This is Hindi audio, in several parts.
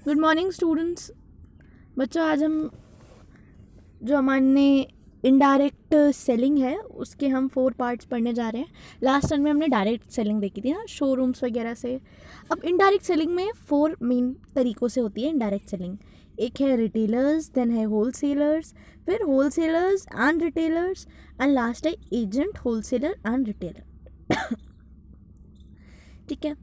Good morning students. बच्चों, आज हम जो हमारे इनडायरेक्ट सेलिंग है उसके हम 4 पार्ट्स पढ़ने जा रहे हैं। लास्ट टाइम में हमने डायरेक्ट सेलिंग देखी थी ना, शोरूम्स वगैरह से। अब इनडायरेक्ट सेलिंग में 4 मेन तरीक़ों से होती है इनडायरेक्ट सेलिंग। एक है रिटेलर्स, देन है होलसेलर्स, फिर wholesalers and retailers, and last है एजेंट, होलसेलर एंड रिटेलर। ठीक है।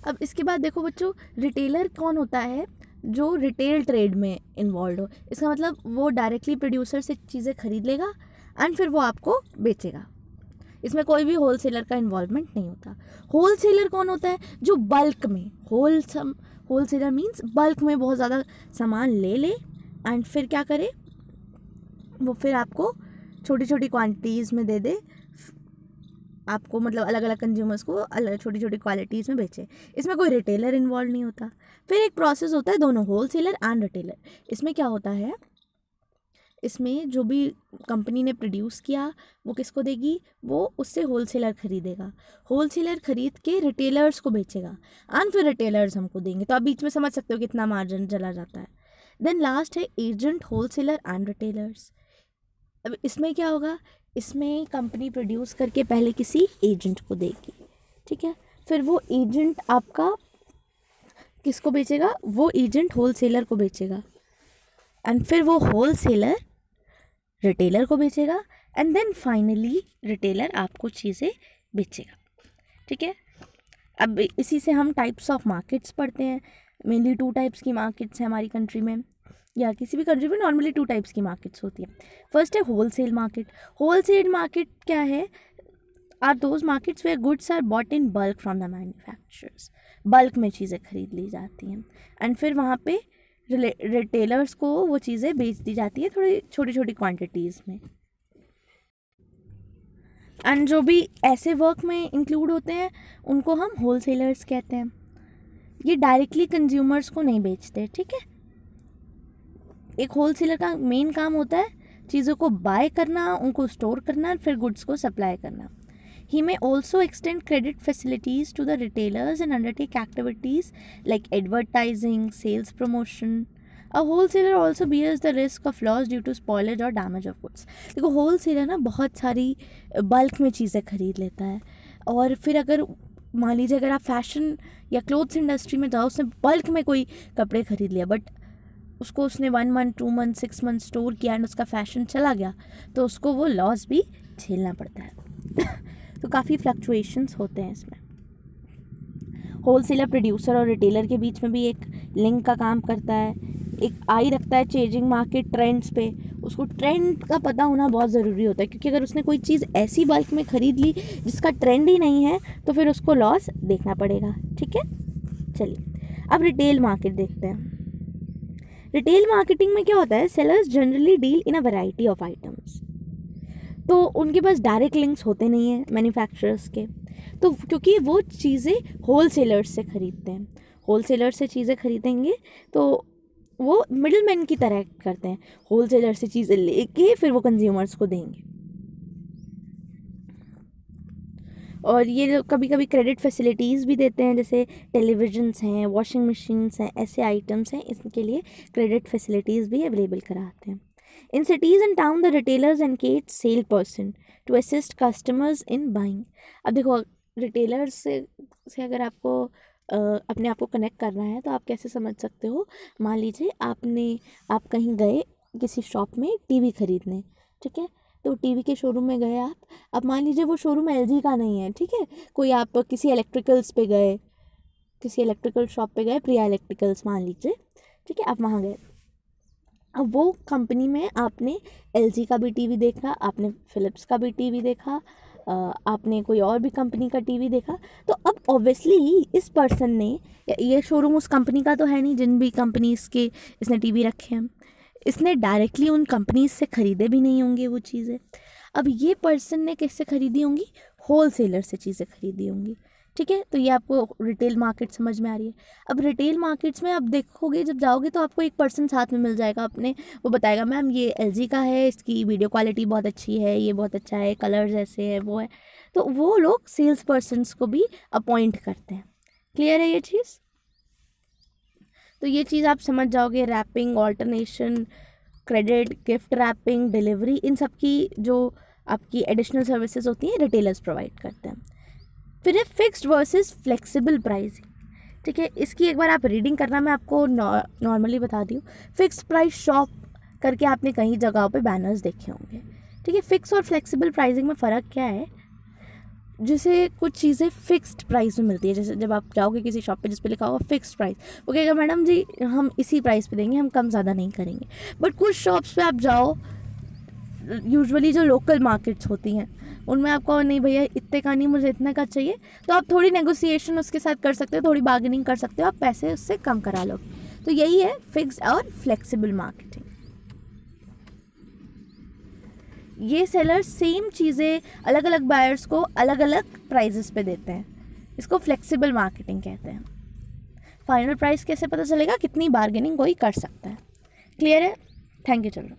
अब इसके बाद देखो बच्चों, रिटेलर कौन होता है? जो रिटेल ट्रेड में इन्वॉल्व हो। इसका मतलब वो डायरेक्टली प्रोड्यूसर से चीज़ें खरीद लेगा एंड फिर वो आपको बेचेगा। इसमें कोई भी होलसेलर का इन्वॉल्वमेंट नहीं होता। होलसेलर कौन होता है? जो बल्क में, होलसेलर मीन्स बल्क में बहुत ज़्यादा सामान ले एंड फिर क्या करे, वो फिर आपको छोटी छोटी क्वांटिटीज़ में दे दे, आपको मतलब अलग अलग कंज्यूमर्स को अलग छोटी छोटी क्वालिटीज़ में बेचे। इसमें कोई रिटेलर इन्वॉल्व नहीं होता। फिर एक प्रोसेस होता है दोनों, होलसेलर एंड रिटेलर। इसमें क्या होता है, इसमें जो भी कंपनी ने प्रोड्यूस किया वो किसको देगी? वो उससे होलसेलर खरीदेगा, होलसेलर खरीद के रिटेलर्स को बेचेगा एंड फिर रिटेलर्स हमको देंगे। तो आप बीच में समझ सकते हो कितना मार्जिन चला जाता है। देन लास्ट है एजेंट, होलसेलर एंड रिटेलर्स। अब इसमें क्या होगा, इसमें कंपनी प्रोड्यूस करके पहले किसी एजेंट को देगी, ठीक है। फिर वो एजेंट आपका किसको बेचेगा? वो एजेंट होलसेलर को बेचेगा एंड फिर वो होलसेलर रिटेलर को बेचेगा एंड देन फाइनली रिटेलर आपको चीज़ें बेचेगा, ठीक है। अब इसी से हम टाइप्स ऑफ मार्केट्स पढ़ते हैं। मेनली 2 टाइप्स की मार्केट्स हैं हमारी कंट्री में, या किसी भी कंट्री में नॉर्मली 2 टाइप्स की मार्केट्स होती है। फर्स्ट है होलसेल मार्केट। होलसेल मार्केट क्या है? Are those markets where goods are bought in bulk from the manufacturers. Bulk में चीज़ें खरीद ली जाती हैं एंड फिर वहाँ पे रिटेलर्स को वो चीज़ें बेच दी जाती है थोड़ी छोटी छोटी क्वांटिटीज़ में। एंड जो भी ऐसे वर्क में इंक्लूड होते हैं उनको हम होलसेलर्स कहते हैं। ये डायरेक्टली कंज्यूमर्स को नहीं बेचते, ठीक है। एक होलसेलर का मेन काम होता है चीज़ों को बाय करना, उनको स्टोर करना, फिर गुड्स को सप्लाई करना। He may also extend credit facilities to the retailers and undertake activities like advertising, sales promotion. A wholesaler also bears the risk of loss due to spoilage or damage of goods. देखो wholesaler ना बहुत सारी बल्क में चीज़ें खरीद लेता है और फिर अगर मान लीजिए अगर आप फैशन या क्लोथ्स इंडस्ट्री में जाओ, उसने बल्क में कोई कपड़े खरीद लिया बट उसको उसने 1 मंथ 2 मंथ 6 मंथ स्टोर किया एंड उसका फैशन चला गया तो उसको वो लॉस भी झेलना पड़ता है। तो काफ़ी फ्लक्चुएशंस होते हैं इसमें। होलसेलर प्रोड्यूसर और रिटेलर के बीच में भी एक लिंक का काम करता है, एक आई रखता है चेंजिंग मार्केट ट्रेंड्स पे। उसको ट्रेंड का पता होना बहुत ज़रूरी होता है क्योंकि अगर उसने कोई चीज़ ऐसी बल्क में ख़रीद ली जिसका ट्रेंड ही नहीं है तो फिर उसको लॉस देखना पड़ेगा, ठीक है। चलिए अब रिटेल मार्केट देखते हैं। रिटेल मार्केटिंग में क्या होता है, sellers generally deal in a variety of items. तो उनके पास डायरेक्ट लिंक्स होते नहीं हैं मैन्युफैक्चरर्स के, तो क्योंकि वो चीज़ें होलसेलर्स से ख़रीदते हैं। होलसेलर से चीज़ें खरीदेंगे तो वो मिडलमैन की तरह करते हैं, होलसेलर से चीज़ें लेके फिर वो कंज्यूमर्स को देंगे। और ये लोग कभी कभी क्रेडिट फैसिलिटीज़ भी देते हैं, जैसे टेलीविजन्स हैं, वॉशिंग मशीन्स हैं, ऐसे आइटम्स हैं, इसके लिए क्रेडिट फैसिलिटीज़ भी अवेलेबल कराते हैं। In cities and town, the retailers engage salesperson to assist customers in buying. अब देखो रिटेलर्स से अगर आपको अपने आप को कनेक्ट करना है तो आप कैसे समझ सकते हो। मान लीजिए आप कहीं गए किसी शॉप में टीवी खरीदने, ठीक है। तो टीवी के शोरूम में गए आप। अब मान लीजिए वो शोरूम एलजी का नहीं है, ठीक है। कोई आप किसी इलेक्ट्रिकल्स पे गए, किसी इलेक्ट्रिकल शॉप पे गए, प्रिया इलेक्ट्रिकल्स मान लीजिए, ठीक है। आप वहाँ गए, अब वो कंपनी में आपने एलजी का भी टीवी देखा, आपने फ़िलिप्स का भी टीवी देखा, आपने कोई और भी कंपनी का टीवी देखा। तो अब ऑब्वियसली इस पर्सन ने, ये शोरूम उस कंपनी का तो है नहीं जिन भी कंपनीज़ के इसने टीवी रखे हैं, इसने डायरेक्टली उन कंपनीज से ख़रीदे भी नहीं होंगे वो चीज़ें। अब ये पर्सन ने किससे ख़रीदी होंगी? होलसेलर से चीज़ें खरीदी होंगी, ठीक है। तो ये आपको रिटेल मार्केट समझ में आ रही है। अब रिटेल मार्केट्स में आप देखोगे, जब जाओगे तो आपको एक पर्सन साथ में मिल जाएगा अपने, वो बताएगा मैम ये एलजी का है, इसकी वीडियो क्वालिटी बहुत अच्छी है, ये बहुत अच्छा है, कलर्स ऐसे है, वो है। तो वो लोग सेल्स पर्सनस को भी अपॉइंट करते हैं। क्लियर है ये चीज़? तो ये चीज़ आप समझ जाओगे। Wrapping, alternation, credit, gift wrapping, delivery, इन सब की जो आपकी एडिशनल सर्विसेज होती हैं रिटेलर्स प्रोवाइड करते हैं। फिर है फिक्स्ड वर्सेस फ्लेक्सिबल प्राइसिंग। ठीक है, इसकी एक बार आप रीडिंग करना, मैं आपको नॉर्मली बता दी हूँ। फिक्स्ड प्राइस शॉप करके आपने कई जगहों पे बैनर्स देखे होंगे। ठीक है, फिक्स और फ्लेक्सिबल प्राइसिंग में फ़र्क क्या है? जैसे कुछ चीज़ें फिक्स्ड प्राइस में मिलती है, जैसे जब आप जाओगे किसी शॉप पे जिस पे लिखा होगा फिक्स्ड प्राइस, वो कहेगा मैडम जी हम इसी प्राइस पे देंगे, हम कम ज़्यादा नहीं करेंगे। बट कुछ शॉप्स पे आप जाओ, यूजुअली जो लोकल मार्केट्स होती हैं उनमें आपको नहीं भैया इतने का नहीं, मुझे इतने का चाहिए, तो आप थोड़ी नेगोशिएशन उसके साथ कर सकते हो, थोड़ी बार्गेनिंग कर सकते हो, आप पैसे उससे कम करा लो। तो यही है फिक्स्ड और फ्लेक्सिबल मार्केटिंग। ये सेलर्स सेम चीज़ें अलग अलग बायर्स को अलग अलग प्राइजेस पे देते हैं, इसको फ्लेक्सिबल मार्केटिंग कहते हैं। फाइनल प्राइस कैसे पता चलेगा? कितनी बार्गेनिंग कोई कर सकता है। क्लियर है? Thank you children.